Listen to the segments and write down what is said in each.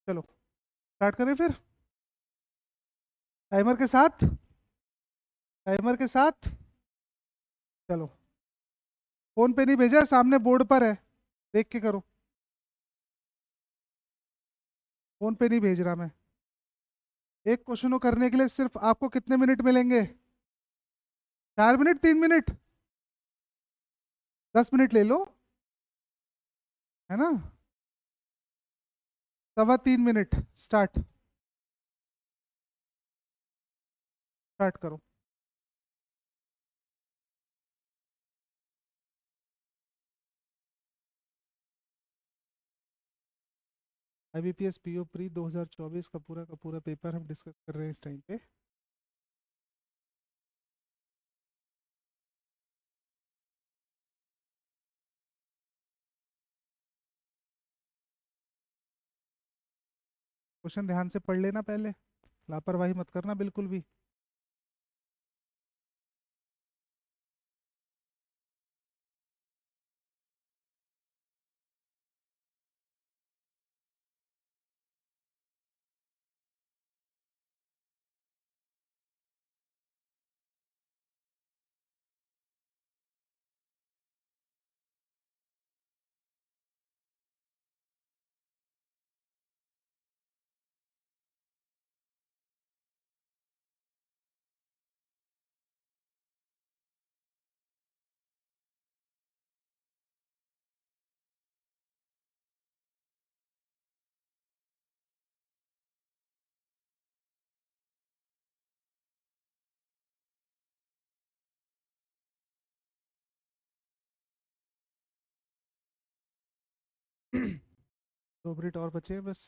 चलो स्टार्ट करें फिर। टाइमर के साथ। टाइमर के साथ। चलो। फोन पे नहीं भेजा है, सामने बोर्ड पर है। देख के करो। फोन पे नहीं भेज रहा मैं। एक क्वेश्चन को करने के लिए सिर्फ आपको कितने मिनट मिलेंगे? 4 मिनट, 3 मिनट, 10 मिनट ले लो। है ना? 3.25 मिनट। स्टार्ट। स्टार्ट करो। IBPS PO प्री 2024 का पूरा पेपर हम डिस्कस कर रहे हैं इस टाइम पे। क्वेश्चन ध्यान से पढ़ लेना पहले। लापरवाही मत करना बिल्कुल भी। दो मिनट और बचे हैं बस।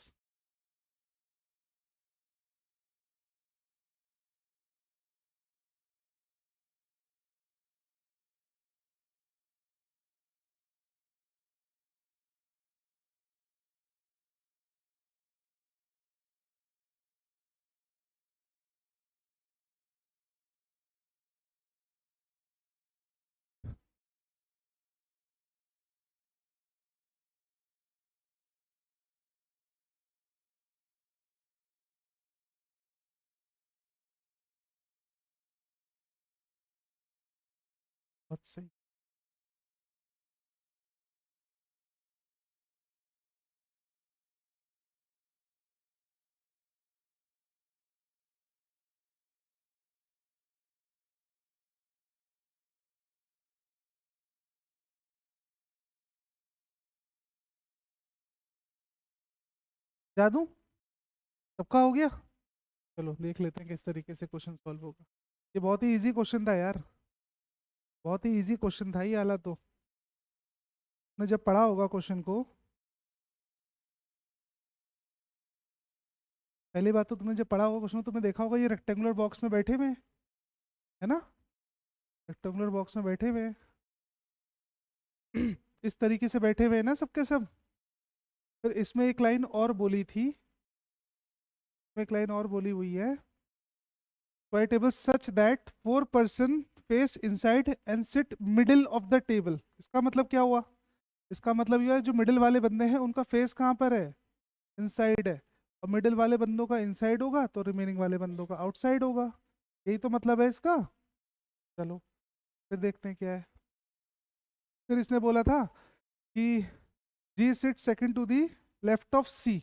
बहुत सही। जादू सबका हो गया। चलो देख लेते हैं किस तरीके से क्वेश्चन सॉल्व होगा। ये बहुत ही इजी क्वेश्चन था यार। बहुत ही इजी क्वेश्चन था ये वाला तो। ने जब पढ़ा होगा क्वेश्चन को। पहली बात तो तुमने जब पढ़ा होगा क्वेश्चन, तुमने देखा होगा ये रेक्टेंगुलर बॉक्स में बैठे हुए हैं, है ना? रेक्टेंगुलर बॉक्स में बैठे हुए हैं। इस तरीके से बैठे हुए हैं ना सबके सब। फिर इसमें एक लाइन और बोली थी। इसमें एक लाइन और बोली हुई है। Square table such that 4 person face inside and sit middle of the table. इसका मतलब क्या हुआ? इसका मतलब यह है जो मिडिल वाले बंदे हैं उनका फेस कहाँ पर है? इनसाइड है। और मिडिल वाले बंदों का इनसाइड होगा तो रिमेनिंग वाले बंदों का आउटसाइड होगा। यही तो मतलब है इसका। चलो फिर देखते हैं क्या है। फिर इसने बोला था कि G sit second to the left of C.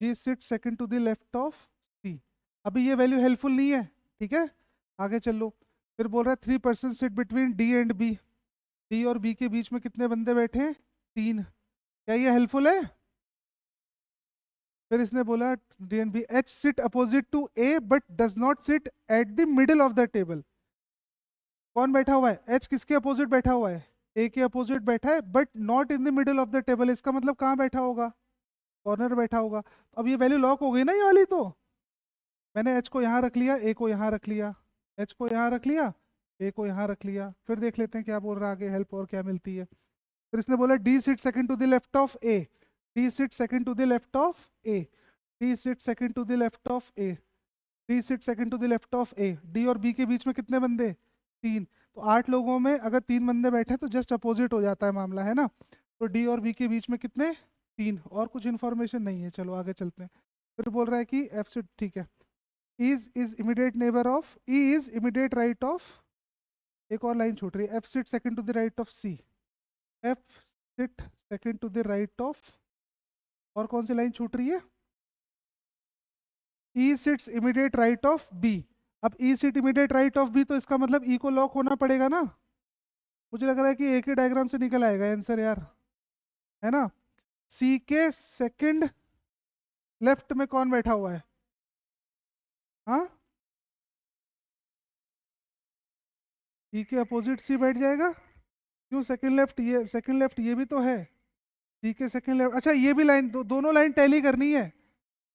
G sit second to the left of C. अभी ये वैल्यू हेल्पफुल नहीं है। ठीक है, आगे चलो। फिर बोल रहा है 3 person sit between D and B. D और बी के बीच में कितने बंदे बैठे हैं? 3। क्या ये हेल्पफुल है? फिर इसने बोला D and B H sit opposite to A but does not sit at the middle of the table. कौन बैठा हुआ है? एच किसके अपोजिट बैठा हुआ है? ए के अपोजिट बैठा है but not in the middle of the table. इसका मतलब कहाँ बैठा होगा? कॉर्नर बैठा होगा। अब ये वैल्यू लॉक हो गई ना ये वाली तो। मैंने एच को यहाँ रख लिया, ए को यहाँ रख लिया। एच को यहाँ रख लिया, ए को यहाँ रख लिया। फिर देख लेते हैं क्या बोल रहा है आगे, हेल्प और क्या मिलती है। फिर इसने बोला D sit second to the left of A. D sit second to the left of A. D sit second to the left of A. D sit second to the left of A. D और B के बीच में कितने बंदे? 3। तो 8 लोगों में अगर 3 बंदे बैठे तो जस्ट अपोजिट हो जाता है मामला, है ना? तो डी और बी के बीच में कितने? 3 और कुछ इन्फॉर्मेशन नहीं है, चलो आगे चलते हैं। फिर बोल रहा है कि एफ सिट, ठीक है, is immediate neighbour of, E is immediate right of, एक और लाइन छूट रही है, F sit second to the right of C, F sit second to the right of, और कौन सी लाइन छूट रही है, E sits immediate right of B. अब E sit immediate right of B, तो इसका मतलब ई को लॉक होना पड़ेगा ना। मुझे लग रहा है कि एक ही डायग्राम से निकल आएगा आंसर यार, है ना। सी के सेकंड लेफ्ट में कौन बैठा हुआ है, हाँ, ई के अपोजिट सी बैठ जाएगा, क्यों सेकंड लेफ्ट, ये सेकंड लेफ्ट ये भी तो है, सी के सेकंड लेफ्ट, अच्छा ये भी लाइन, दोनों लाइन टैली करनी है।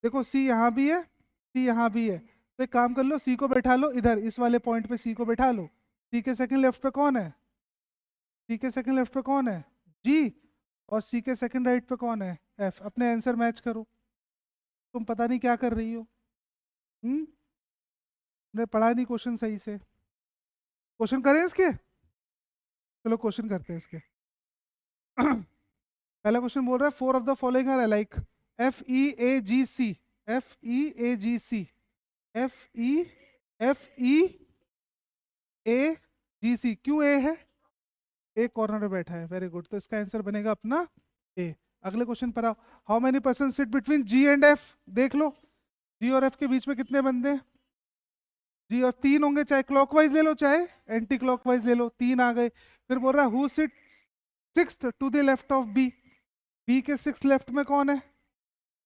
देखो सी यहाँ भी है, सी यहाँ भी है, तो एक काम कर लो, सी को बैठा लो इधर इस वाले पॉइंट पे, सी को बैठा लो। सी के सेकंड लेफ्ट पे कौन है, सी के सेकंड लेफ्ट पे कौन है, जी, और सी के सेकंड राइट पे कौन है, एफ। अपने आंसर मैच करो। तुम पता नहीं क्या कर रही हो, तुमने पढ़ा नहीं क्वेश्चन सही से। क्वेश्चन करें इसके, चलो क्वेश्चन करते हैं इसके। पहला क्वेश्चन बोल रहा है four of the following are alike, F E A G C, F E A G C, F E A G C, क्यों ए है, ए कॉर्नर में बैठा है, वेरी गुड, तो इसका आंसर बनेगा अपना ए। अगले क्वेश्चन पर आओ, how many person sit between ji and F, देख लो जी और एफ के बीच में कितने बंदे हैं, जी और 3 होंगे, चाहे क्लॉकवाइज ले लो चाहे एंटी क्लॉकवाइज ले लो, 3 आ गए। फिर बोल रहा है who sit sixth to the left of B, B के 6 लेफ्ट में कौन है,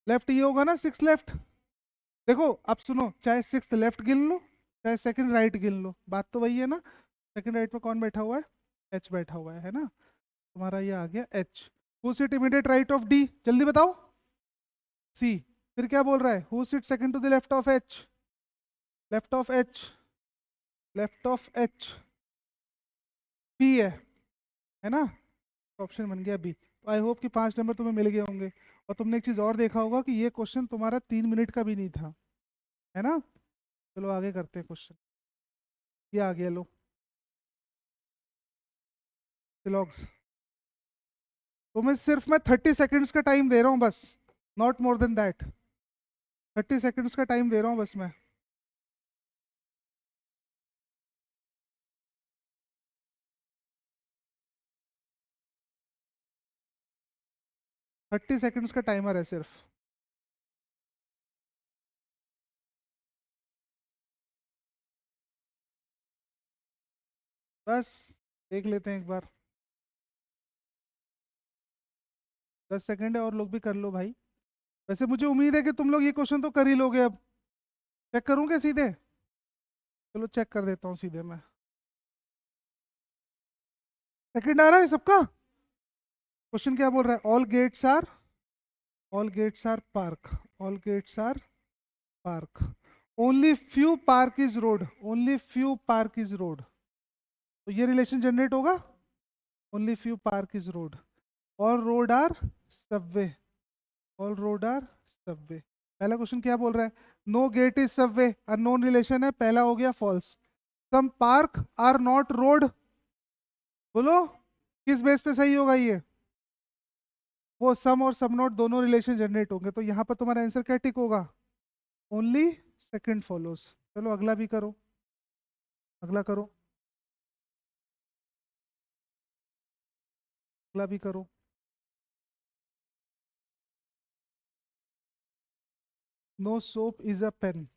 लेफ्ट ये होगा ना 6 लेफ्ट। देखो अब सुनो, चाहे 6 लेफ्ट गिन लो चाहे सेकंड राइट गिन लो, बात तो वही है ना। सेकंड राइट में कौन बैठा हुआ है, एच बैठा हुआ है ना, तुम्हारा ये आ गया H. Who sit immediate right of D, जल्दी बताओ, सी। फिर क्या बोल रहा है, who sit second to the left of H, left of H, left of H, B है ना, ऑप्शन बन गया बी। तो आई होप कि 5 नंबर तुम्हें मिल गए होंगे। और तुमने एक चीज़ और देखा होगा कि ये क्वेश्चन तुम्हारा 3 मिनट का भी नहीं था, है ना। चलो आगे करते हैं क्वेश्चन, ये आ गया लो, लॉग्स। तुम्हें सिर्फ मैं 30 सेकंड्स का टाइम दे रहा हूँ बस, not more than that, 30 seconds का टाइम दे रहा हूँ बस मैं। थर्टी सेकंड्स का टाइमर है सिर्फ। बस देख लेते हैं एक बार, 10 सेकंड है, और लोग भी कर लो भाई। वैसे मुझे उम्मीद है कि तुम लोग ये क्वेश्चन तो कर ही लोगे। अब चेक करूँ क्या सीधे, चलो चेक कर देता हूँ सीधे मैं। सेकंड आ रहा है सबका। क्वेश्चन क्या बोल रहा है, all gates are, all gates are park, all gates are park, only few park is road, only few park is road, तो ये रिलेशन जनरेट होगा, only few park is road, all road are subway, all road are subway. पहला question क्या बोल रहा है, no gate is subway, unknown relation है, पहला हो गया false. Some park are not road, बोलो किस बेस पे सही होगा ये, वो सम और सम नॉट दोनों रिलेशन जनरेट होंगे, तो यहाँ पर तुम्हारा आंसर क्या टिक होगा, ओनली सेकंड फॉलोस। चलो अगला भी करो, अगला करो, अगला भी करो। No soap is a pen,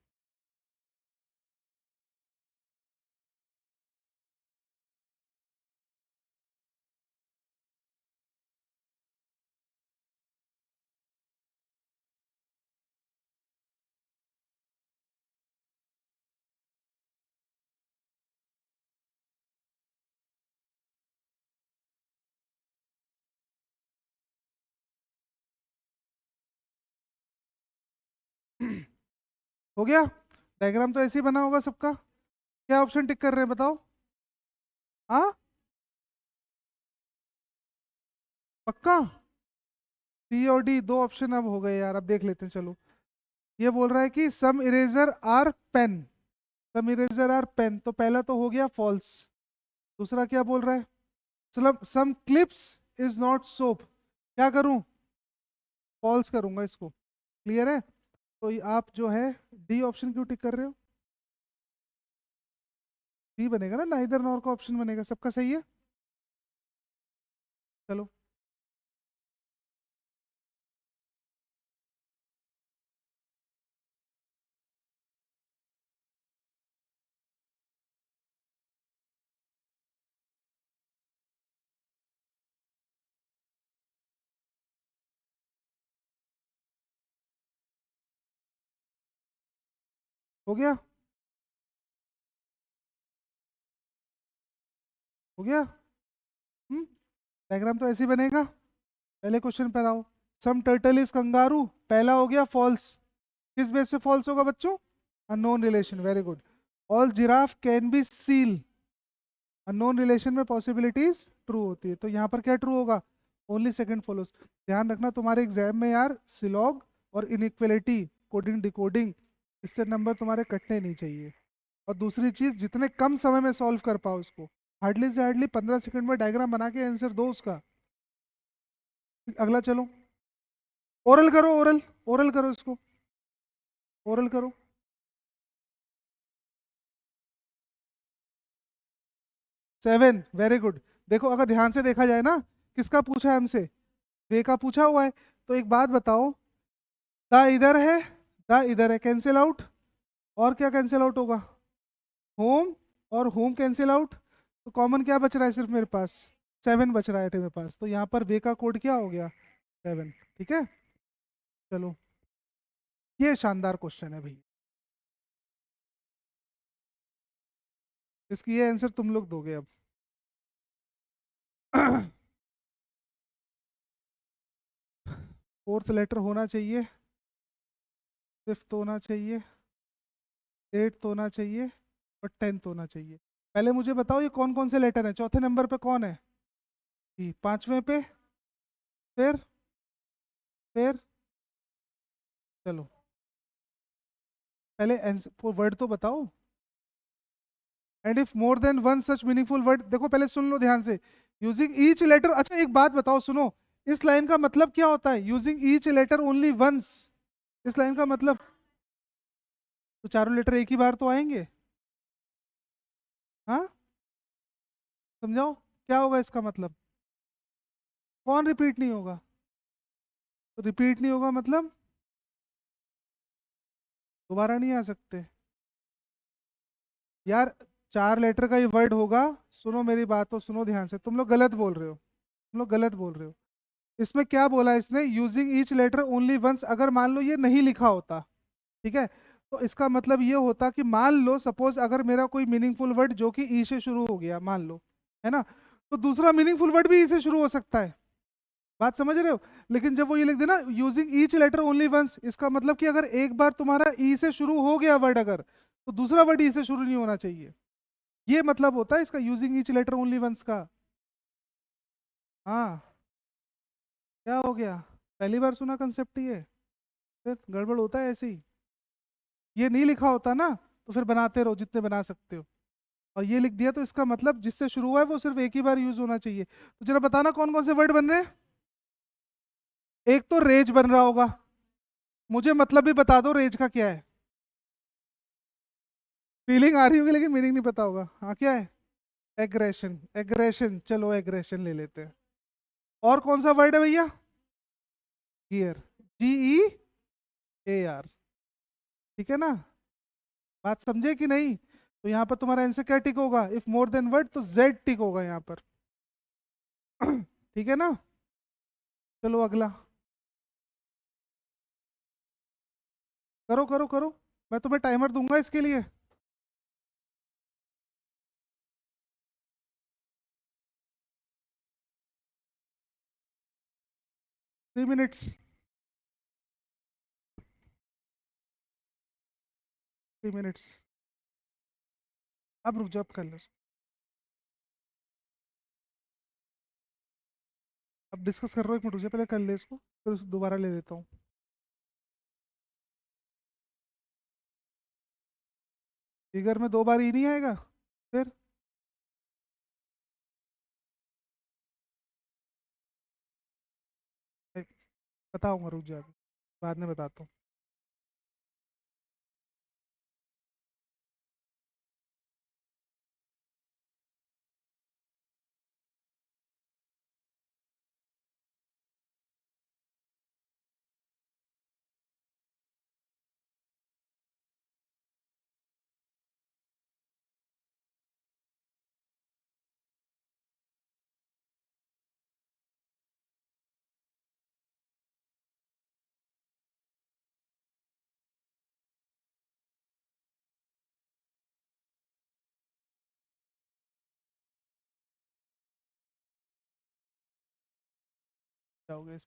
हो गया। डायग्राम तो ऐसे ही बना होगा सबका, क्या ऑप्शन टिक कर रहे हैं बताओ, हाँ पक्का। सी और डी दो ऑप्शन अब हो गए यार, अब देख लेते हैं चलो। ये बोल रहा है कि some eraser are pen, some eraser are pen, तो पहला तो हो गया फॉल्स। दूसरा क्या बोल रहा है, some clips is not soap, क्या करूं, फॉल्स करूंगा इसको। क्लियर है? तो ये आप जो है डी ऑप्शन क्यों टिक कर रहे हो? डी बनेगा ना, नाइदर नॉर का ऑप्शन बनेगा। सबका सही है? चलो। हो गया? हो गया? हम्म। डायग्राम तो ऐसे ही बनेगा। पहले क्वेश्चन पर आओ। सम टर्टल इज कंगारू, पहला हो गया फॉल्स। किस बेस पे फॉल्स होगा बच्चों? Unknown relation, very good. All giraffe can be seal, unknown relation में पॉसिबिलिटीज ट्रू होती है, तो यहाँ पर क्या ट्रू होगा? Only second follows. ध्यान रखना तुम्हारे एग्जाम में यार सिलॉग और इनइक्वलिटी, कोडिंग डिकोडिंग, इससे नंबर तुम्हारे कटने नहीं चाहिए। और दूसरी चीज, जितने कम समय में सॉल्व कर पाओ इसको, हार्डली से हार्डली 15 सेकंड में डायग्राम बना के आंसर दो उसका। अगला चलो, ओरल करो, ओरल, ओरल करो इसको, ओरल करो। 7, वेरी गुड। देखो अगर ध्यान से देखा जाए ना, किसका पूछा है हमसे? वे का पूछा हुआ है। तो एक बात बताओ, द इधर है, द इधर है, कैंसिल आउट। और क्या कैंसिल आउट होगा? होम, और होम कैंसिल आउट। तो कॉमन क्या बच रहा है सिर्फ मेरे पास? 7 बच रहा है मेरे पास, तो यहाँ पर वे का कोड क्या हो गया? 7। ठीक है? चलो, ये शानदार क्वेश्चन है भाई, इसकी ये आंसर तुम लोग दोगे अब। फोर्थ लेटर होना चाहिए, फिफ्थ होना चाहिए, एट्थ होना चाहिए, और 10th होना चाहिए। पहले मुझे बताओ ये कौन कौन से लेटर हैं? चौथे नंबर पे कौन है? ई। पांचवें पे? फिर? फिर? चलो, पहले वर्ड तो बताओ। And if more than one such meaningful word, देखो पहले सुन लो ध्यान से। यूजिंग ईच लेटर, अच्छा एक बात बताओ सुनो, इस लाइन का मतलब क्या होता है? Using each letter only once, इस लाइन का मतलब, तो चारों लेटर एक ही बार तो आएंगे। हाँ, समझाओ क्या होगा इसका मतलब? कौन रिपीट नहीं होगा? तो रिपीट नहीं होगा मतलब दोबारा नहीं आ सकते यार। चार लेटर का ही वर्ड होगा। सुनो मेरी बात तो सुनो ध्यान से, तुम लोग गलत बोल रहे हो, तुम लोग गलत बोल रहे हो। इसमें क्या बोला है इसने? Using each letter only once. अगर मान लो ये नहीं लिखा होता, ठीक है, तो इसका मतलब ये होता कि मान लो सपोज अगर मेरा कोई मीनिंगफुल वर्ड जो कि ई से शुरू हो गया, मान लो, है ना, तो दूसरा मीनिंगफुल वर्ड भी ई से शुरू हो सकता है। बात समझ रहे हो? लेकिन जब वो ये लिख देना using each letter only once, इसका मतलब कि अगर एक बार तुम्हारा ई से शुरू हो गया वर्ड अगर, तो दूसरा वर्ड ई से शुरू नहीं होना चाहिए। ये मतलब होता है इसका using each letter only once का। हाँ, क्या हो गया? पहली बार सुना कंसेप्ट ये? फिर गड़बड़ होता है ऐसे ही। ये नहीं लिखा होता ना, तो फिर बनाते रहो जितने बना सकते हो। और ये लिख दिया तो इसका मतलब जिससे शुरू हुआ है वो सिर्फ एक ही बार यूज होना चाहिए। तो जरा बताना कौन कौन से वर्ड बन रहे हैं? एक तो रेज बन रहा होगा, मुझे मतलब भी बता दो रेज का क्या है। फीलिंग आ रही होगी लेकिन मीनिंग नहीं पता होगा। हाँ, क्या है? एग्रेशन, एग्रेशन, चलो एग्रेशन ले लेते हैं। और कौन सा वर्ड है भैया? Gear, GEAR। ठीक है ना? बात समझे कि नहीं? तो यहाँ पर तुम्हारा आंसर क्या टिक होगा? इफ मोर देन वर्ड तो जेड टिक होगा यहाँ पर। ठीक है ना? चलो अगला, करो करो करो, मैं तुम्हें टाइमर दूंगा इसके लिए। 3 मिनट्स, 3 मिनट्स। अब रुक जाओ, अब कर लो। अब डिस्कस कर रहे हो, 1 मिनट रुक जाओ, पहले कर ले इसको, फिर उसे दोबारा ले लेता हूँ। फिगर में 2 बार ही नहीं आएगा? फिर बताऊंगा, रुक जा अभी, बाद में बताता हूँ। क्या हो गया इस,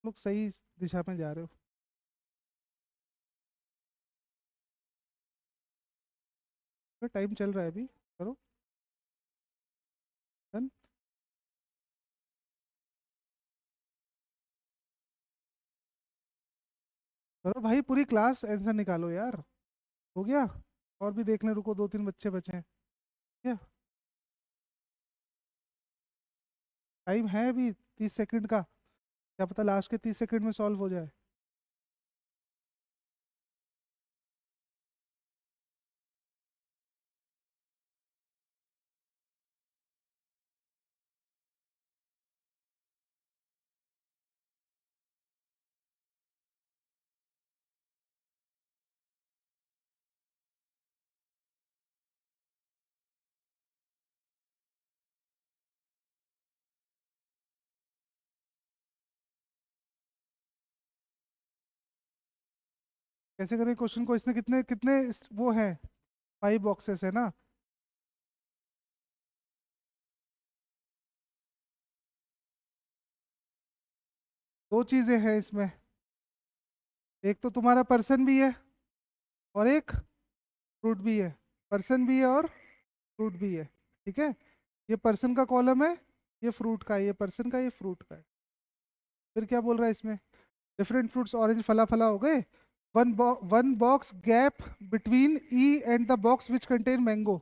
लोग सही दिशा में जा रहे हो। टाइम चल रहा है अभी, करो। डन। करो भाई, पूरी क्लास आंसर निकालो यार। हो गया। और भी देख लें, रुको, दो तीन बच्चे बचे हैं। क्या टाइम है अभी? 30 सेकंड का। क्या पता लास्ट के 30 सेकंड में सॉल्व हो जाए। कैसे करें क्वेश्चन को? इसने कितने कितने वो है, 5 बॉक्सेस है ना। दो चीजें हैं इसमें, एक तो तुम्हारा पर्सन भी है और एक फ्रूट भी है। पर्सन भी है और फ्रूट भी है। ठीक है, ये पर्सन का कॉलम है, ये फ्रूट का है, ये पर्सन का, ये फ्रूट का है। फिर क्या बोल रहा है इसमें? डिफरेंट फ्रूट्स ऑरेंज फला फला हो गए। One box gap between E and the box which contain mango.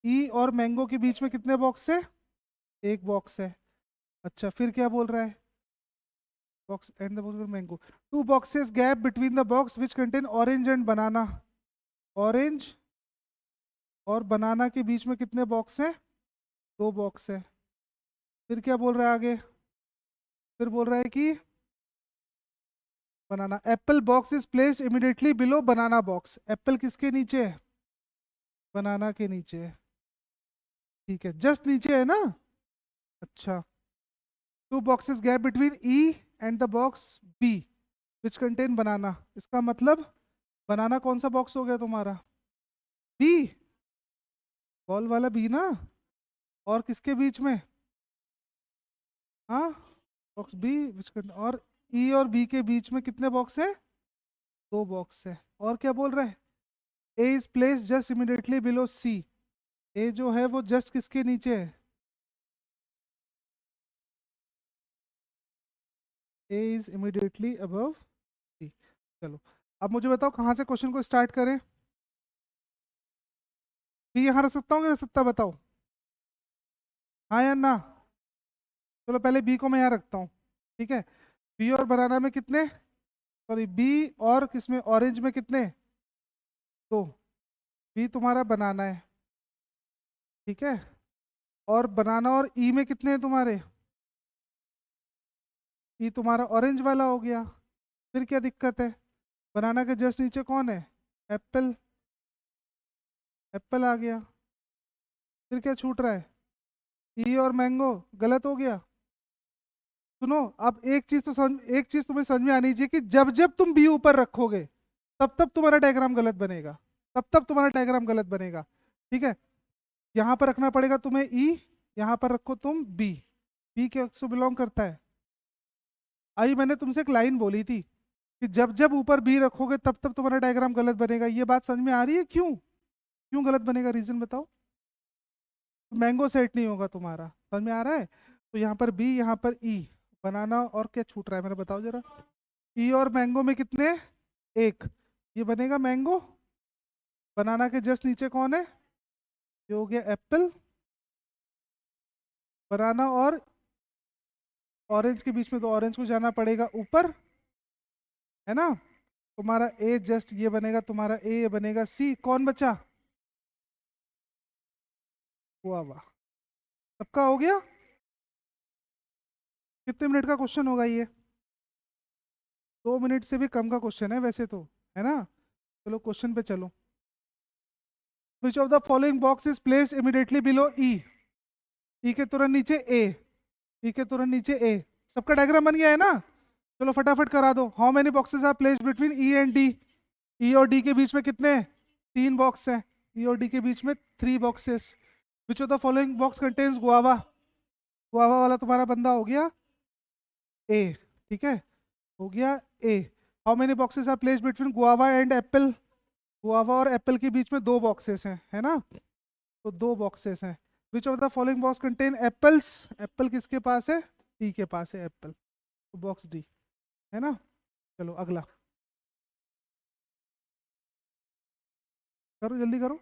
E और मैंगो के बीच में कितने बॉक्स है? एक बॉक्स है। अच्छा, फिर क्या बोल रहा है? Box and the box mango. To boxes gap between the box which contain orange and banana. Orange और बनाना के बीच में कितने बॉक्स हैं? दो बॉक्स है। फिर क्या बोल रहा है आगे? फिर बोल रहा है कि banana apple box is placed immediately below banana box. Apple किसके नीचे है? बनाना के नीचे है। ठीक है, जस्ट नीचे है ना। अच्छा, two boxes gap between E and the box B which contain banana. इसका मतलब बनाना कौन सा बॉक्स हो गया तुम्हारा? बी। बॉल वाला बी ना। और किसके बीच में? हाँ, बॉक्स बी विच कंटेन, और ई और बी के बीच में कितने बॉक्स है? दो बॉक्स है। और क्या बोल रहा है? A is place just immediately below C. A जो है वो जस्ट किसके नीचे है? A is immediately above C. चलो, अब मुझे बताओ कहाँ से क्वेश्चन को स्टार्ट करें। बी यहाँ रख सकता हूँ कि रख सकता, बताओ। हाँ या ना? चलो पहले बी को मैं यहाँ रखता हूँ। ठीक है, बी और बनाना में कितने, सॉरी बी और किसमें, ऑरेंज में कितने? तो बी तुम्हारा बनाना है। ठीक है, और बनाना और ई में कितने हैं तुम्हारे? ई तुम्हारा ऑरेंज वाला हो गया। फिर क्या दिक्कत है? बनाना के जस्ट नीचे कौन है? एप्पल। एप्पल आ गया। फिर क्या छूट रहा है? ई और मैंगो गलत हो गया। सुनो, अब एक चीज तुम्हें समझ में आनी चाहिए कि जब जब तुम बी ऊपर रखोगे तब तब तुम्हारा डायग्राम गलत बनेगा, तब तब तुम्हारा डायग्राम गलत बनेगा। ठीक है, यहाँ पर रखना पड़ेगा तुम्हें ई, यहाँ पर रखो तुम बी। बी के बिलोंग करता है। आई मैंने तुमसे एक लाइन बोली थी कि जब जब ऊपर बी रखोगे तब तब तुम्हारा डायग्राम गलत बनेगा। ये बात समझ में आ रही है? क्यों क्यों गलत बनेगा, रीजन बताओ। मैंगो सेट नहीं होगा तुम्हारा, समझ में आ रहा है? तो यहाँ पर बी, यहाँ पर ई, बनाना और क्या छूट रहा है मेरे बताओ जरा। ई और मैंगो में कितने? एक। ये बनेगा मैंगो। बनाना के जस्ट नीचे कौन है? ये हो गया एप्पल। बनाना और ऑरेंज के बीच में तो ऑरेंज को जाना पड़ेगा ऊपर, है ना? तुम्हारा ए जस्ट ये बनेगा, तुम्हारा ए बनेगा सी। कौन बचा? गुआवा। सबका हो गया। कितने मिनट का क्वेश्चन होगा ये? 2 मिनट से भी कम का क्वेश्चन है वैसे तो, है ना? चलो क्वेश्चन पे चलो। Which of the following box is placed immediately below E? E के तुरंत नीचे ए। ई के तुरंत नीचे ए। सबका डायग्राम बन गया है ना? चलो फटाफट करा दो। How many boxes are placed between E and D? E और डी के बीच में कितने? 3 बॉक्स हैं। ई और डी के बीच में 3 boxes. Which of the following box contains guava? Guava वाला तुम्हारा बंदा हो गया ए। ठीक है, हो गया A. How many boxes are placed between guava and apple? Guava और एप्पल के बीच में 2 बॉक्सेस हैं, है ना? तो 2 बॉक्सेस हैं। विच of the following box contain apples? Apple किसके पास है? डी के पास है एप्पल, तो बॉक्स डी, है ना? चलो अगला करो, जल्दी करो।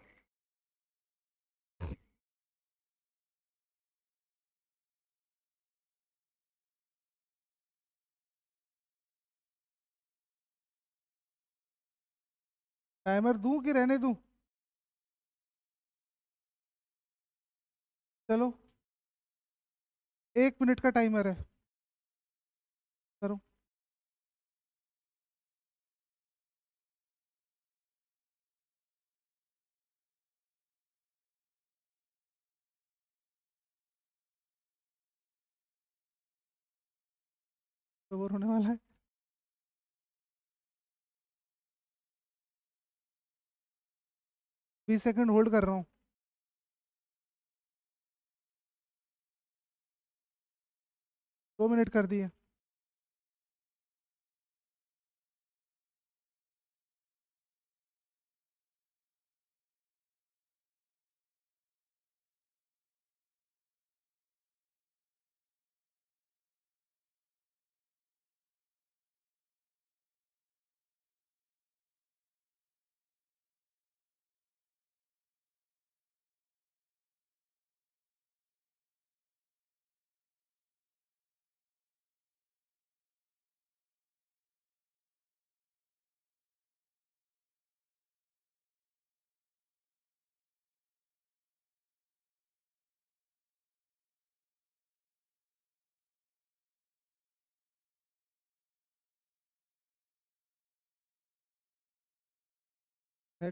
टाइमर दूं कि रहने दूं? चलो 1 मिनट का टाइमर है, करो। तो बोर होने वाला है। 20 सेकंड होल्ड कर रहा हूँ। 2 मिनट कर दिए।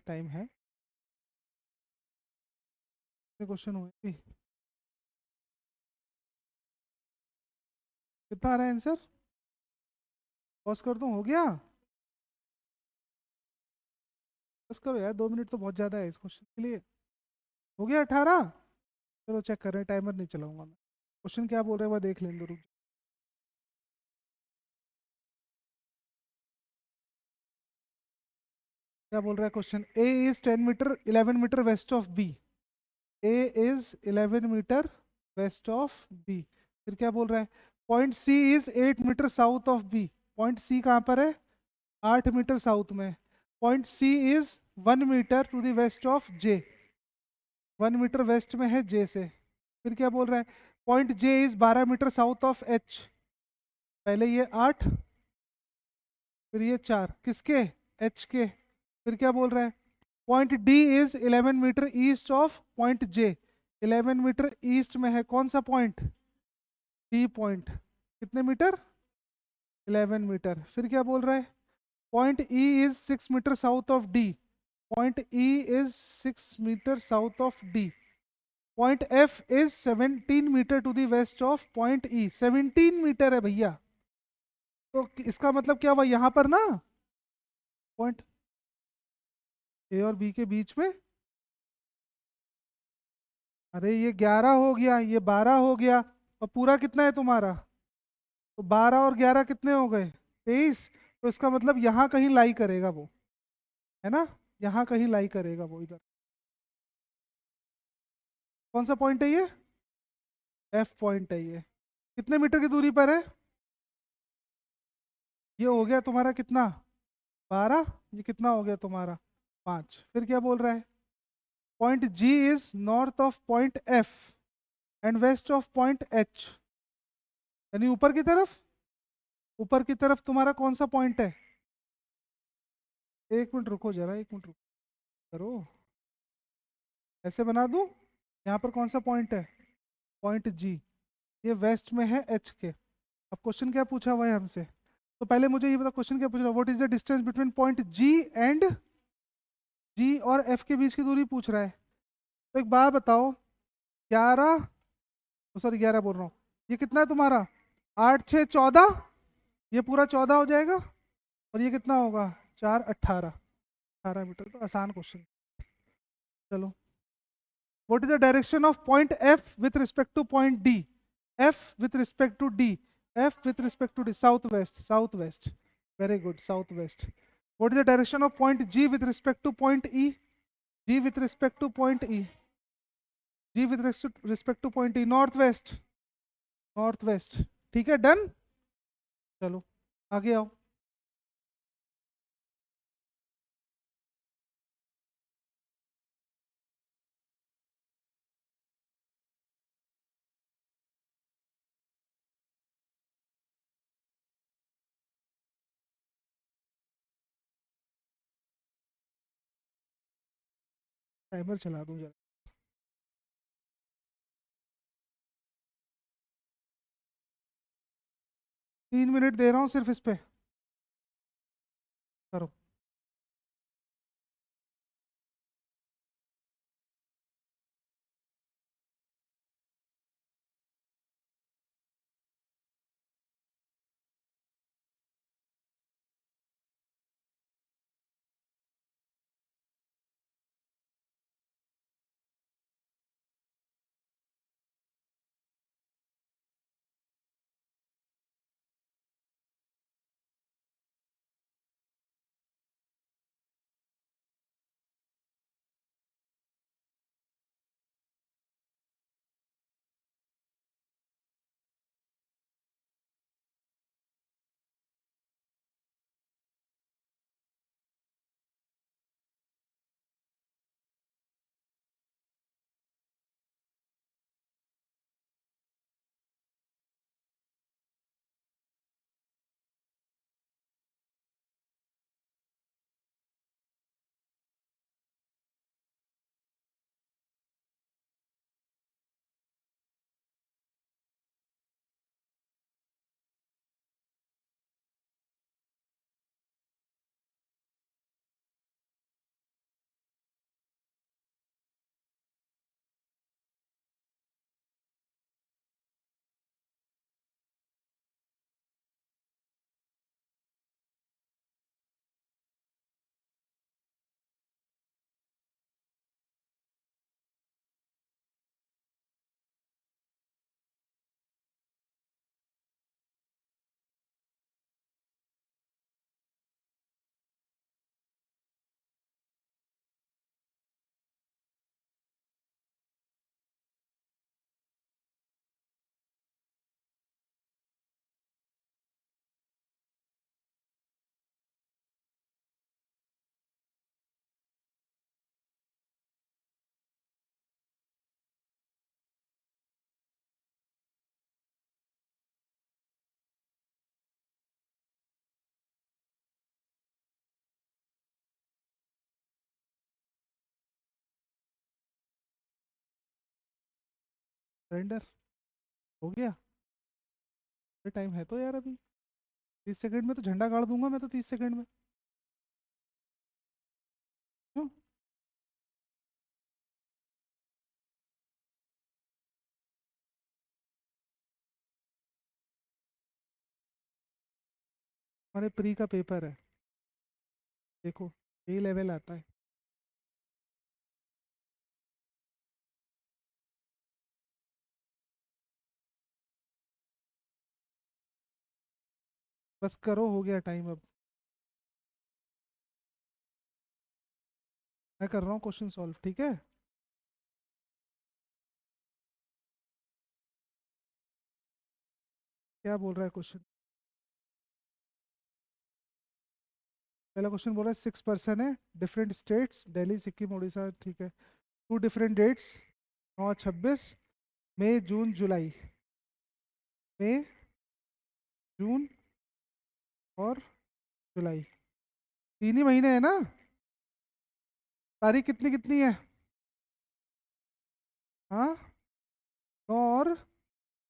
टाइम है, क्वेश्चन हुए भी। कितना आ रहा है आंसर? पॉज कर दूं? हो गया? बस करो यार, 2 मिनट तो बहुत ज़्यादा है इस क्वेश्चन के लिए। हो गया 18? चलो चेक कर रहे हैं, टाइमर नहीं चलाऊंगा मैं। क्वेश्चन क्या बोल रहे हैं वह देख लेंगे, रुक। क्या बोल रहा है question? A is 10 meter 11 meter west of B. A is 11 meter west of B. फिर क्या बोल रहा है? Point C is 8 meter south of B. Point C कहाँ पर है? 8 मीटर साउथ में। Point C is 1 meter to the west of J. 1 meter west में है जे से। फिर क्या बोल रहा है? Point J is 12 metre south of H. पहले ये 8, फिर ये 4, किसके? एच के। फिर क्या बोल रहा है? Point D is 11 meter east of point J. 11 meter east में है कौन सा पॉइंट? D point. कितने मीटर? 11 मीटर। फिर क्या बोल रहा है? Point E is 6 meter south of D. Point E is 6 meter south of D. Point F is 17 meter to the west of point E. 17 meter है भैया, तो इसका मतलब क्या हुआ यहाँ पर ना, पॉइंट ए और बी के बीच में, अरे ये 11 हो गया, ये 12 हो गया, और पूरा कितना है तुम्हारा, तो 12 और 11 कितने हो गए, 23। तो इसका मतलब यहाँ कहीं लाई करेगा वो, है ना, यहाँ कहीं लाई करेगा वो इधर। कौन सा पॉइंट है ये, एफ पॉइंट है ये। कितने मीटर की दूरी पर है, ये हो गया तुम्हारा कितना, 12, ये कितना हो गया तुम्हारा 5। फिर क्या बोल रहा है, point G is north of point F and west of point H, यानी ऊपर की तरफ, ऊपर की तरफ तुम्हारा कौन सा पॉइंट है, एक मिनट रुको जरा, एक मिनट रुको करो, ऐसे बना दूं, यहाँ पर कौन सा पॉइंट है, पॉइंट जी, ये वेस्ट में है एच के। अब क्वेश्चन क्या पूछा हुआ है हमसे, तो पहले मुझे ये बता क्वेश्चन क्या पूछ रहा है, what is the distance between point G and, G और एफ के बीच की दूरी पूछ रहा है। तो एक बात बताओ, 11, सॉरी 11 बोल रहा हूँ, ये कितना है तुम्हारा, 8 6 14, ये पूरा 14 हो जाएगा, और ये कितना होगा 4 18, 18 मीटर। तो आसान क्वेश्चन। चलो, what is the direction of point F with respect to point D, F with respect to D, F with respect to D, south west, south west, very good, south west. What is the direction of point G with respect to point E, G with respect to point E, G with respect to point E, north west, north west. ठीक है, done. चलो आगे आओ। Timer चला दूं जरा, 3 minute दे रहा हूँ सिर्फ इस पे, करो। सरेंडर हो गया, टाइम है तो यार अभी, 30 सेकंड में तो झंडा गाड़ दूंगा मैं तो, 30 सेकंड में। क्यों? हमारे प्री का पेपर है, देखो यही लेवल आता है। बस करो, हो गया टाइम अब। मैं कर रहा हूँ क्वेश्चन सॉल्व, ठीक है। क्या बोल रहा है क्वेश्चन? पहला क्वेश्चन बोल रहा है 6 पर्सन है, डिफरेंट स्टेट्स, दिल्ली, सिक्किम, उड़ीसा, ठीक है। टू डिफरेंट डेट्स, 9 26, मई जून जुलाई। मई, जून और जुलाई, 3 ही महीने हैं ना। तारीख कितनी कितनी है? हाँ, 9 और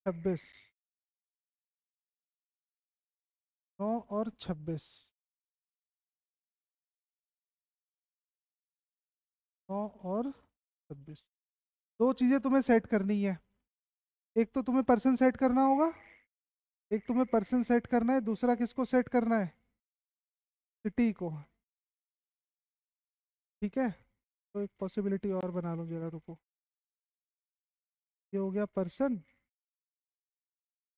26। 9 और 26। 9 और 26, दो चीज़ें तुम्हें सेट करनी है। एक तो तुम्हें पर्सन सेट करना होगा, एक तुम्हें पर्सन सेट करना है, दूसरा किसको सेट करना है? सिटी को, ठीक है। तो एक पॉसिबिलिटी और बना लो जरा, रुको। ये हो गया पर्सन,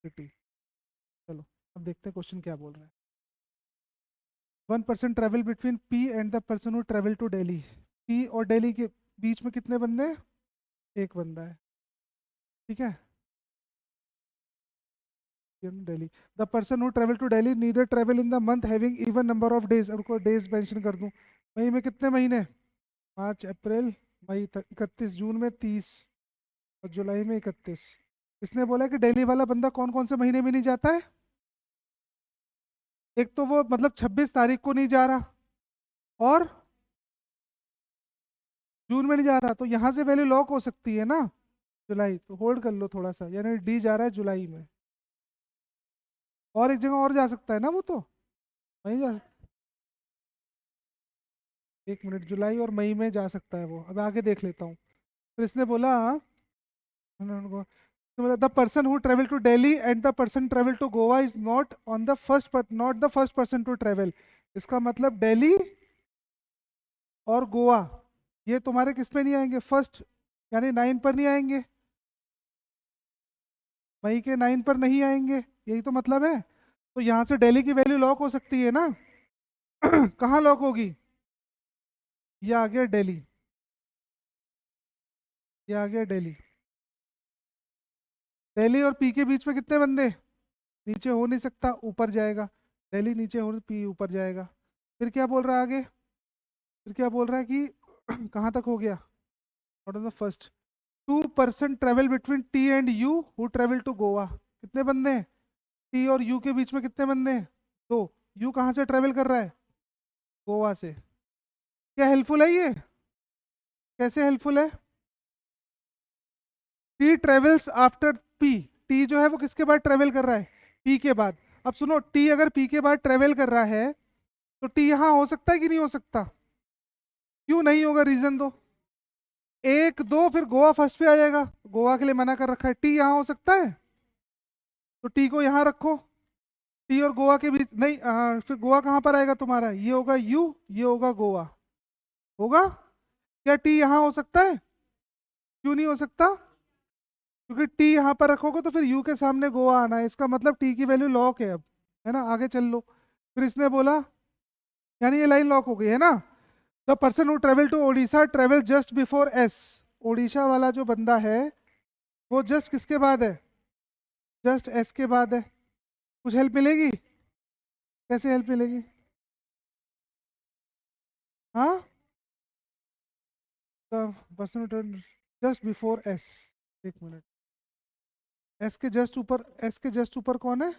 सिटी। चलो अब देखते हैं क्वेश्चन क्या बोल रहा है। 1 person travel between P and the person who travel to Delhi. P और दिल्ली के बीच में कितने बंदे हैं? एक बंदा है, ठीक है। Delhi, the person who travel to Delhi neither travel in the month having even number of days. अब को डेज मेंशन कर दूं। मई में कितने महीने? मार्च, अप्रैल, मई तक 31, जून में 30 और जुलाई में 31। इसने बोला कि दिल्ली वाला बंदा कौन कौन से महीने में नहीं जाता है? एक तो वो मतलब 26 तारीख को नहीं जा रहा, और जून में नहीं जा रहा, तो यहाँ से वैल्यू लॉक हो सकती है ना। जुलाई, तो होल्ड कर लो थोड़ा सा, यानी डी जा रहा है जुलाई में। और एक जगह और जा सकता है ना वो तो, वहीं जा। 1 मिनट, जुलाई और मई में जा सकता है वो, अब आगे देख लेता हूँ। फिर इसने बोला, the person who travel to Delhi and the person travel to Goa is not on the first, not the first person to travel. इसका मतलब दिल्ली और गोवा ये तुम्हारे किस पे नहीं आएंगे? फर्स्ट, यानी 9 पर नहीं आएंगे, मई के 9 पर नहीं आएंगे, यही तो मतलब है। तो यहाँ से दिल्ली की वैल्यू लॉक हो सकती है ना। कहाँ लॉक होगी? ये आ गया दिल्ली, ये आ गया दिल्ली। दिल्ली और पी के बीच में कितने बंदे? नीचे हो नहीं सकता, ऊपर जाएगा। दिल्ली नीचे हो, पी ऊपर जाएगा। फिर क्या बोल रहा है आगे? फिर क्या बोल रहा है कि कहाँ तक हो गया? What is the first? 2 person travel between T and U who travel to Goa. कितने बंदे हैं? टी और यू के बीच में कितने बंदे हैं? दो। यू कहाँ से ट्रेवल कर रहा है? गोवा से। क्या हेल्पफुल है ये? कैसे हेल्पफुल है? T travels after P. T जो है वो किसके बाद ट्रेवल कर रहा है? पी के बाद। अब सुनो, टी अगर पी के बाद ट्रेवल कर रहा है तो टी यहाँ हो सकता है कि नहीं हो सकता? क्यों नहीं होगा? रीजन दो। एक दो, फिर गोवा फर्स्ट पे आ जाएगा। गोवा के लिए मना कर रखा है, टी यहाँ हो सकता है, तो टी को यहाँ रखो। टी और गोवा के बीच नहीं, फिर गोवा कहाँ पर आएगा तुम्हारा? ये होगा यू, ये होगा गोवा। होगा? क्या टी यहाँ हो सकता है? क्यों नहीं हो सकता? क्योंकि टी यहाँ पर रखोगे तो फिर यू के सामने गोवा आना है, इसका मतलब टी की वैल्यू लॉक है अब, है ना। आगे चल लो। फिर इसने बोला, यानी ये लाइन लॉक हो गई है ना। The person who travel to Odisha travel just before S. Odisha वाला जो बंदा है वो जस्ट किसके बाद है? जस्ट एस के बाद है। कुछ हेल्प मिलेगी? कैसे हेल्प मिलेगी? हाँ, the person just before S. एक मिनट, एस के जस्ट ऊपर, एस के जस्ट ऊपर कौन है?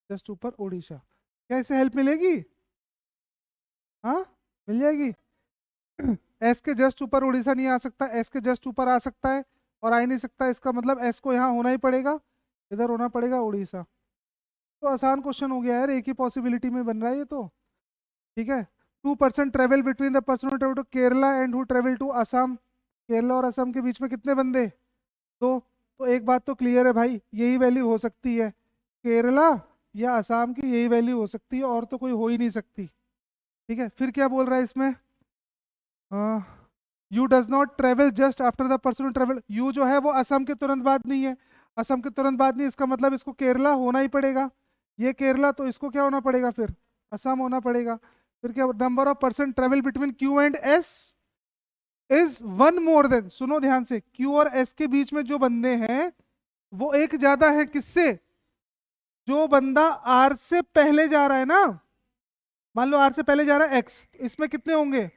जस्ट ऊपर ओडिशा। कैसे हेल्प मिलेगी? हाँ, मिल जाएगी। एस के जस्ट ऊपर उड़ीसा नहीं आ सकता, एस के जस्ट ऊपर आ सकता है और आ ही नहीं सकता, इसका मतलब एस को यहाँ होना ही पड़ेगा, इधर होना पड़ेगा उड़ीसा। तो आसान क्वेश्चन हो गया यार, एक ही पॉसिबिलिटी में बन रहा है ये तो, ठीक है। 2 person travel between the person who travel to Kerala and who travel to Assam. Kerala और असम के बीच में कितने बंदे? दो। तो एक बात तो क्लियर है भाई, यही वैल्यू हो सकती है, केरला या असम की यही वैल्यू हो सकती है, और तो कोई हो ही नहीं सकती। ठीक है, फिर क्या बोल रहा है इसमें, you does not travel just after the person travel. You जो है वो असम के तुरंत बाद नहीं है, असम के तुरंत बाद नहीं, इसका मतलब इसको केरला होना ही पड़ेगा। ये केरला, तो इसको क्या होना पड़ेगा फिर, असम होना पड़ेगा। फिर क्या, number of person travel between Q and S is one more than, सुनो ध्यान से, क्यू और एस के बीच में जो बंदे हैं वो एक ज्यादा है, किससे, जो बंदा आर से पहले जा रहा है ना, मान लो आर से पहले जा रहा है एक्स, इसमें कितने होंगे,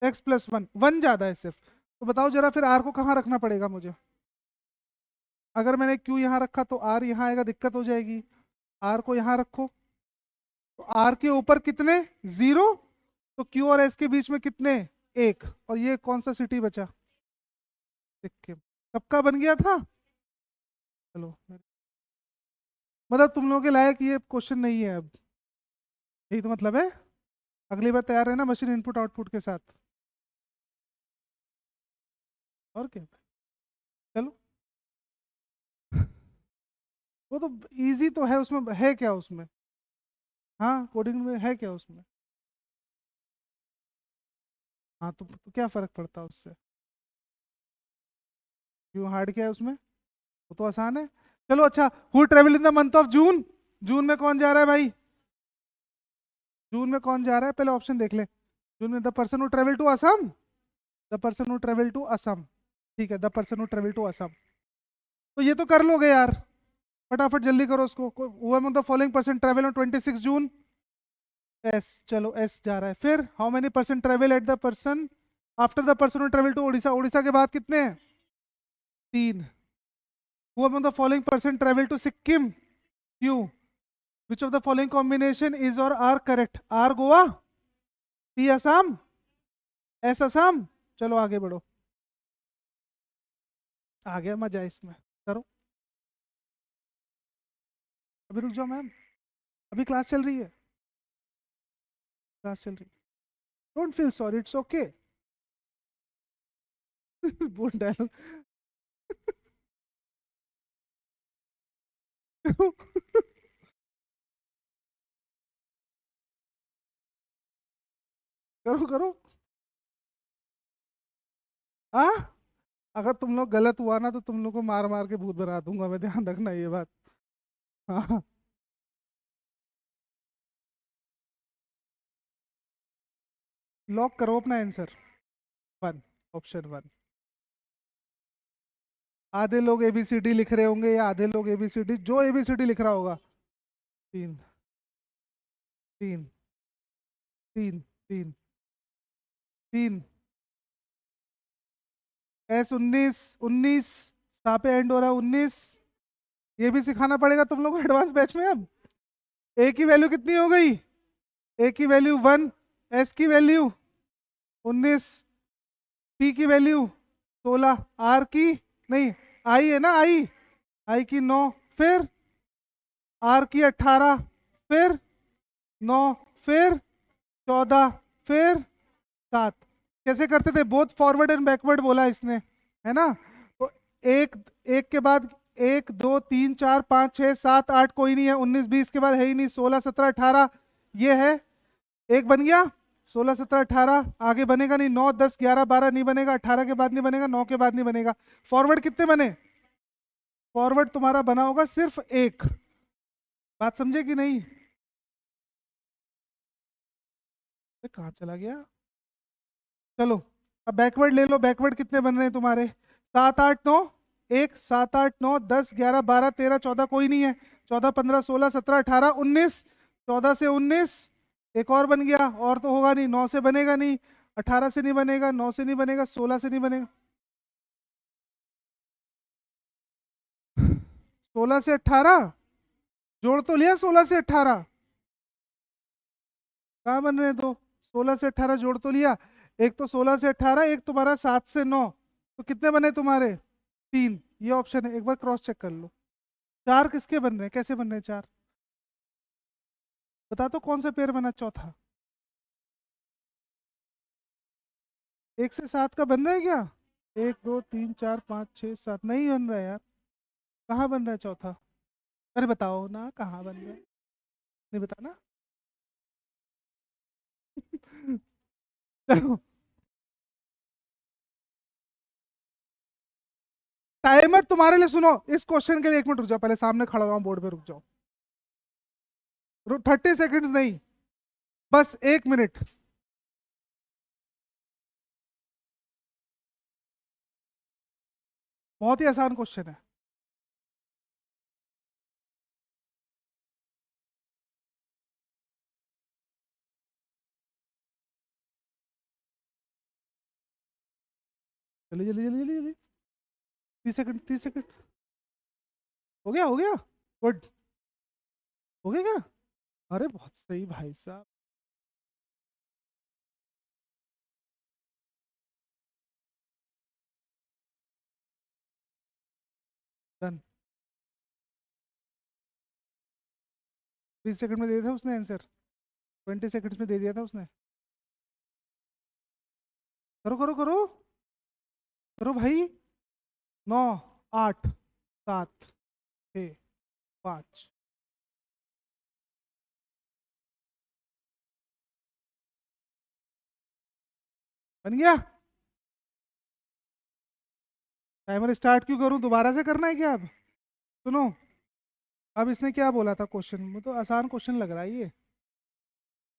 एक्स प्लस वन, वन ज्यादा है सिर्फ। तो बताओ जरा फिर आर को कहाँ रखना पड़ेगा मुझे, अगर मैंने क्यू यहाँ रखा तो आर यहाँ आएगा, दिक्कत हो जाएगी। आर को यहाँ रखो, तो आर के ऊपर कितने, जीरो, तो क्यू और एस के बीच में कितने, एक, और ये कौन सा सिटी बचा, सिक्किम। कब का बन गया था, चलो, मतलब तुम लोगों के लायक ये क्वेश्चन नहीं है अब, यही तो मतलब है। अगली बार तैयार रहना मशीन इनपुट आउटपुट के साथ, और क्या, चलो। वो तो इजी तो है, उसमें है क्या उसमें, हाँ कोडिंग में है क्या उसमें, हाँ तो क्या फर्क पड़ता है उससे, क्यों हार्ड क्या है उसमें, वो तो आसान है। चलो अच्छा, who travel in the month of June, जून में कौन जा रहा है भाई, जून में कौन जा रहा है, पहले ऑप्शन देख ले। जून में the person who travel to Assam, the person who travel to Assam, ठीक है, the person who travel to Assam. तो ये तो कर लोगे यार, फटाफट जल्दी करो उसको। Who among the following person travel on 26 June, S, चलो एस जा रहा है। फिर how many person travel at the person after the person who travel to Orissa, Orissa के बाद कितने हैं, तीन। Who among the following person travel to Sikkim, Q. Which of the following combination is और are correct, R Goa, P Assam, S Assam. चलो आगे बढ़ो, आ गया मजा इसमें, करो। अभी रुक जाओ मैम, अभी क्लास चल रही है, क्लास चल रही है, don't feel sorry, it's okay. बोल डायलॉग। करो करो, हाँ, अगर तुम लोग गलत हुआ ना तो तुम लोग को मार मार के भूत बना दूंगा मैं, ध्यान रखना ये बात। हाँ, लॉक करो अपना आंसर, वन, ऑप्शन वन। आधे लोग एबीसीडी लिख रहे होंगे, या आधे लोग एबीसीडी, जो एबीसीडी लिख रहा होगा, तीन, तीन, तीन, तीन, तीन, एस 19, 19, कहाँ पे एंड हो रहा है 19, ये भी सिखाना पड़ेगा तुम लोग को एडवांस बैच में अब। ए की वैल्यू कितनी हो गई, ए की वैल्यू वन, एस की वैल्यू 19, पी की वैल्यू 16, आर की, नहीं, आई है ना, आई, आई की 9, फिर आर की 18, फिर 9, फिर 14, फिर 7। कैसे करते थे, बोथ फॉरवर्ड एंड बैकवर्ड बोला इसने, है ना। तो एक, एक के बाद एक, दो, तीन, चार, पाँच, छः, सात, आठ, कोई नहीं है, 19, 20 के बाद है ही नहीं, 16, 17, 18, ये है, एक बन गया, 16, 17, 18, आगे बनेगा नहीं, 9, 10, 11, 12 नहीं बनेगा, 18 के बाद नहीं बनेगा, 9 के बाद नहीं बनेगा। फॉरवर्ड कितने बने, फॉरवर्ड तुम्हारा बना होगा सिर्फ एक, बात समझे कि नहीं, कहाँ चला गया, चलो। अब बैकवर्ड ले लो, बैकवर्ड कितने बन रहे हैं तुम्हारे, 7, 8, 9, एक, 7, 8, 9, 10, 11, 12, 13, 14, कोई नहीं है, 14, 15, 16, 17, 18, 19, 14 से 19, एक और बन गया, और तो होगा नहीं, 9 से बनेगा नहीं, 18 से नहीं बनेगा, 9 से नहीं बनेगा, 16 से नहीं बनेगा, 16 से 18, जोड़ तो लिया 16 से 18, कहाँ बन रहे हैं दो, 16 से 18 जोड़ तो लिया, एक तो 16 से 18, एक तुम्हारा 7 से 9, तो कितने बने तुम्हारे, तीन, ये ऑप्शन है, एक बार क्रॉस चेक कर लो। चार किसके बन रहे हैं, कैसे बन रहे हैं चार, बता तो कौन सा पेयर बना चौथा, 1 से 7 का बन रहा है क्या, 1, 2, 3, 4, 5, 6, 7, नहीं बन रहा है यार, कहाँ बन रहा है चौथा, अरे बताओ ना कहाँ बन रहा है, नहीं बताना। चलो, टाइमर तुम्हारे लिए। सुनो, इस क्वेश्चन के लिए 1 मिनट रुक जाओ, पहले सामने खड़ा हुआ बोर्ड पे रुक जाओ। 30 सेकेंड्स नहीं, बस 1 मिनट। बहुत ही आसान क्वेश्चन है। जल्दी जल्दी जल्दी जल्दी जल्दी। 30 सेकंड, 30 सेकंड। हो गया, हो गया। गुड। हो गया क्या? अरे बहुत सही भाई साहब। डन। 30 सेकंड में दे दिया था उसने आंसर। 20 सेकंड्स में दे दिया था उसने। करो करो करो। करो भाई। 9, 8, 7, 6, 5। बन गया। टाइमर स्टार्ट क्यों करूं? दोबारा से करना है क्या अब? सुनो, अब इसने क्या बोला था क्वेश्चन में? तो आसान क्वेश्चन लग रहा है ये।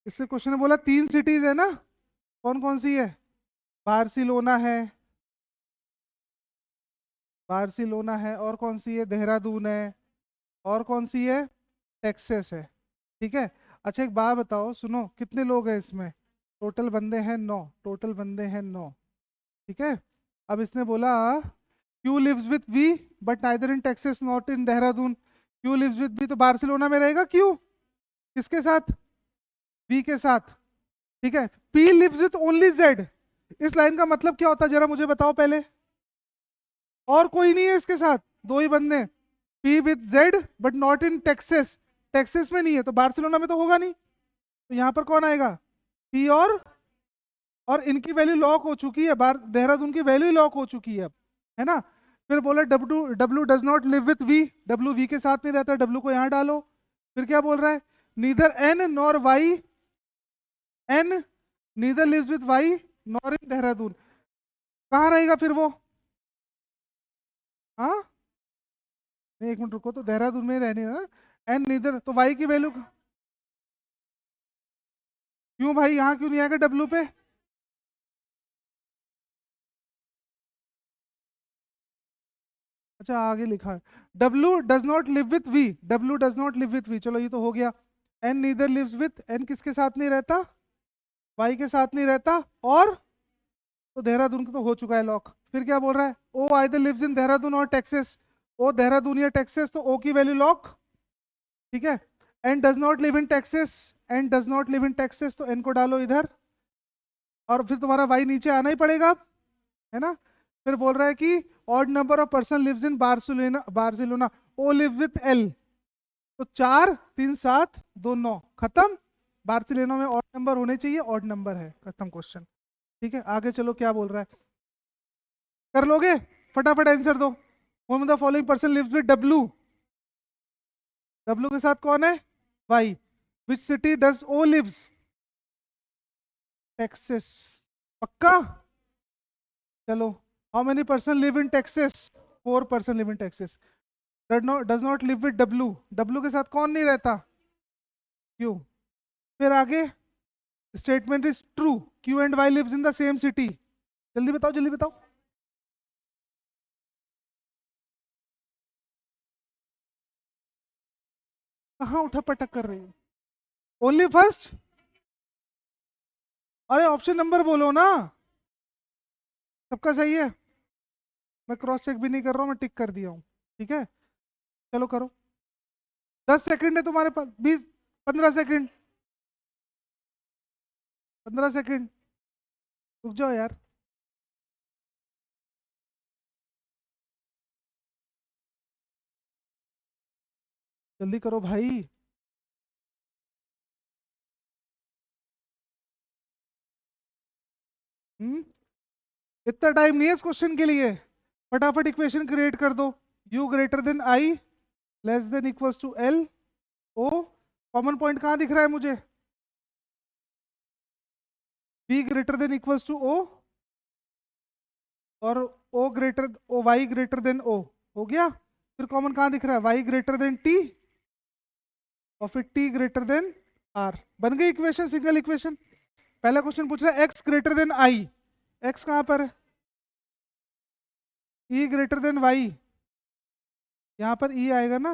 इससे क्वेश्चन ने बोला 3 सिटीज है ना, कौन कौन सी है? बार्सिलोना है, बार्सिलोना है, और कौन सी है? देहरादून है, और कौन सी है? टेक्सास है। ठीक है। अच्छा एक बात बताओ, सुनो, कितने लोग हैं इसमें? टोटल बंदे हैं 9, टोटल बंदे हैं 9। ठीक है। अब इसने बोला Q lives with V but neither in Texas not in Dehradun. Q lives with V तो बार्सिलोना में रहेगा क्यू, किसके साथ? वी के साथ। ठीक है। P lives with only Z, इस लाइन का मतलब क्या होता है जरा मुझे बताओ पहले। और कोई नहीं है इसके साथ, दो ही बंदे। P with Z but not in Texas, Texas में नहीं है तो बार्सिलोना में तो होगा नहीं, तो यहाँ पर कौन आएगा? पी और इनकी वैल्यू लॉक हो चुकी है, बार देहरादून की वैल्यू लॉक हो चुकी है अब, है ना। फिर बोला W W does not live with V, W V के साथ नहीं रहता, डब्ल्यू को यहाँ डालो। फिर क्या बोल रहा है? Neither N nor Y, N neither lives with Y nor in Dehradun. कहाँ रहेगा फिर वो? हाँ, नहीं 1 मिनट रुको, तो देहरादून में ही रहने ना। एन नीदर, तो वाई की वैल्यू क्यों भाई, यहाँ क्यों नहीं आएगा डब्ल्यू पे? अच्छा आगे लिखा है W does not live with V, W does not live with V, चलो ये तो हो गया। N neither lives with, N किसके साथ नहीं रहता? वाई के साथ नहीं रहता। और तो देहरादून का तो हो चुका है लॉक। फिर क्या बोल रहा है? ओ आइदर लिव्स इन देहरादून और टेक्सास, ओ देहरादून या टेक्सास, तो ओ की वैल्यू लॉक। ठीक है। N does not live in Texas, N does not live in Texas, तो एन को डालो इधर, और फिर तुम्हारा वाई नीचे आना ही पड़ेगा, है ना। फिर बोल रहा है कि odd number of person lives in Barcelona, Barcelona, O live with L, तो 4, 3, 7, 2, 9, खत्म। बार्सिलोना में ऑड नंबर होने चाहिए, ऑड नंबर है, खत्म क्वेश्चन। ठीक है, आगे चलो क्या बोल रहा है, कर लोगे? फटाफट आंसर दो। Home the following person lives with W, W के साथ कौन है? Y. Which city does O lives? Texas. पक्का? चलो, how many person live in Texas? 4 person live in Texas. Does not live with W, W के साथ कौन नहीं रहता? क्यू। फिर आगे statement is true, Q and Y lives in the same city. जल्दी बताओ जल्दी बताओ। कहाँ उठा पटक कर रही हो? Only first? अरे ऑप्शन नंबर बोलो ना। सबका सही है, मैं क्रॉस चेक भी नहीं कर रहा हूँ, मैं टिक कर दिया हूँ। ठीक है, चलो करो। 10 सेकंड है तुम्हारे पास, 20, 15 सेकंड, 15 सेकंड। रुक जाओ यार। जल्दी करो भाई। हम्म, इतना टाइम नहीं है इस क्वेश्चन के लिए। फटाफट इक्वेशन क्रिएट कर दो। U greater than I, less than equals to L, O common point कहाँ दिख रहा है मुझे? B greater than equals to O और O greater O Y greater than O, हो गया। फिर कॉमन कहाँ दिख रहा है? वाई ग्रेटर देन टी और फिर टी ग्रेटर देन आर। बन गई इक्वेशन, सिंगल इक्वेशन। पहला क्वेश्चन पूछ रहा है X greater than I, X कहाँ पर है? ई ग्रेटर देन वाई, यहाँ पर ई आएगा ना।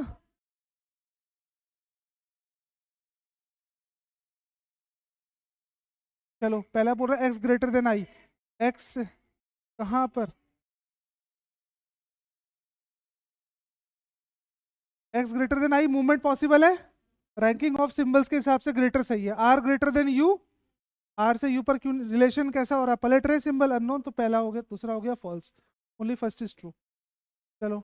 चलो पहला बोल रहा है X greater than I, X कहाँ पर? X greater than I movement possible है, रैंकिंग ऑफ सिंबल्स के हिसाब से ग्रेटर सही है। R greater than U, R से यू पर क्यों रिलेशन कैसा हो रहा है? पलट रहे सिंबल अननोन, तो पहला हो गया, दूसरा हो गया false, only first is true. चलो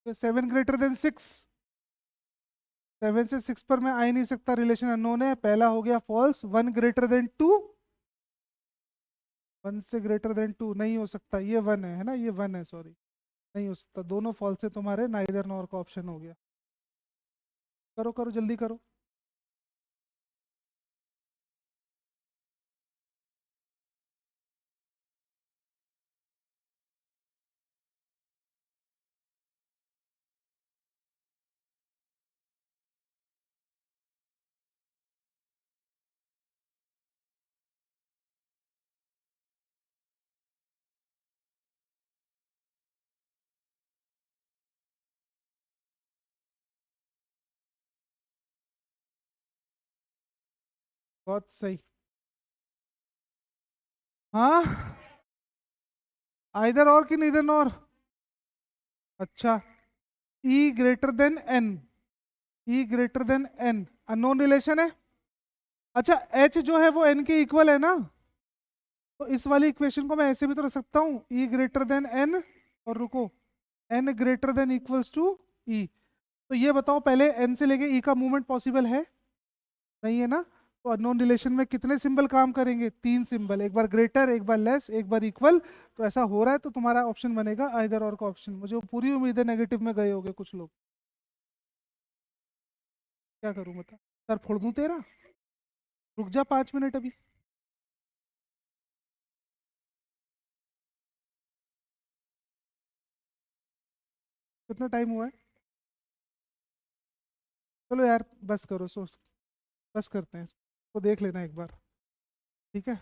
7 ग्रेटर देन 6, 7 से 6 पर मैं आ ही नहीं सकता, रिलेशन अननोन है, पहला हो गया फॉल्स। 1 ग्रेटर देन 2, 1 से ग्रेटर देन 2 नहीं हो सकता, ये 1 है ना, ये 1 है, सॉरी, नहीं हो सकता, दोनों फॉल्स है तुम्हारे, नाइदर नॉर का ऑप्शन हो गया। करो करो जल्दी करो। बहुत सही। हाँ, आइदर और कि नीदर नॉर? अच्छा, E greater than N, E greater than N unknown relation है। अच्छा एच जो है वो एन के इक्वल है ना, तो इस वाली इक्वेशन को मैं ऐसे भी तो रख सकता हूँ, ई ग्रेटर देन एन, और रुको, N greater than equals to E. तो ये बताओ पहले एन से लेके ई का मूवमेंट पॉसिबल है? नहीं है ना। तो अननोन रिलेशन में कितने सिंबल काम करेंगे? 3 सिंबल, एक बार ग्रेटर, एक बार लेस, एक बार इक्वल। तो ऐसा हो रहा है, तो तुम्हारा ऑप्शन बनेगा आइदर और का ऑप्शन। मुझे पूरी उम्मीद है नेगेटिव में गए होगे कुछ लोग। क्या करूं बता, सर फोड़ दूं तेरा? रुक जा 5 मिनट अभी। कितना टाइम हुआ है? चलो यार बस करो, सोच, बस करते हैं इसको, देख लेना एक बार, ठीक है?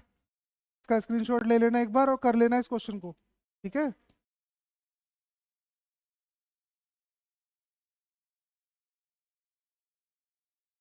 इसका स्क्रीनशॉट ले लेना एक बार और कर लेना इस क्वेश्चन को, ठीक है?